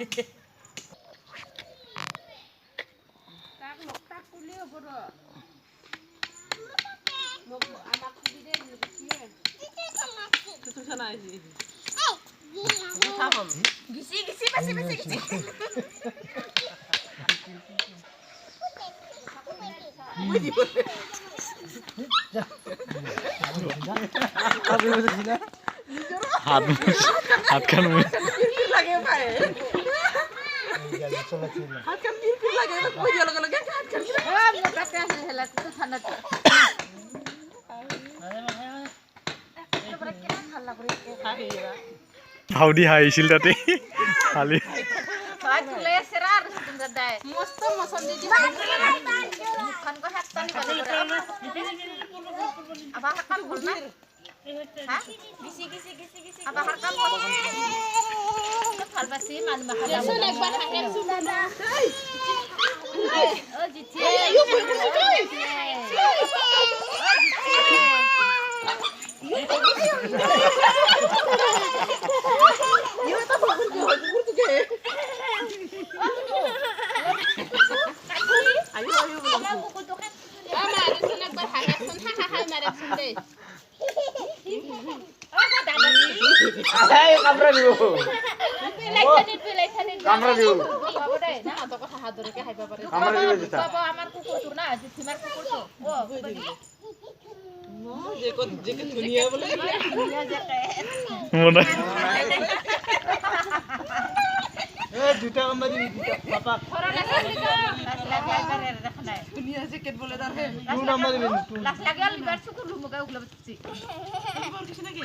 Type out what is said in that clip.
তাক লকটাক কুলি হ'ব ৰ মোক আমাক কুলি দে নিকিয়ে তুই শোনা আইছি থাম গিসি গিসি বেশি বেশি গিসি মুই দিব আবে বুঝছিস না হাত কান লাগে পায় চলে ছিল হাত কান বিল লাগে কই দিও লগে লগে হাত কান মোটা কে হেলা তো ঠান্ডা তো হাউদি হাইছিল তাতে খালি ভাত তুলে সেরা আর সুন্দর দাই মস্ত মসন্দি দি মুখখান কো হাততান করে আবা হাকাম বল না হ্যাঁ গিসি গিসি গিসি গিসি আবা হাকাম বল ভালবাসি মান মাখালা শুন একবার হাকাম শুন না ও জিতি ইউ বল আই কামরা দিব কামরা দিব কামরা দিব যেটা আমার কুকুর তোর না জিথিমার কুকুর তো ও যে কত যে দুনিয়া বলে দুনিয়া যেতে মনে এ দুটা কামরা দিবি দুটা পাপা করোনা লাগে একবার দেখা নাই দুনিয়া যে কেট বলে দার হে টু নাম্বার দিবি টু লাখ লাগে আলি বার সুকুর লুমুকা উগলা বসছি বল কিছু নাকি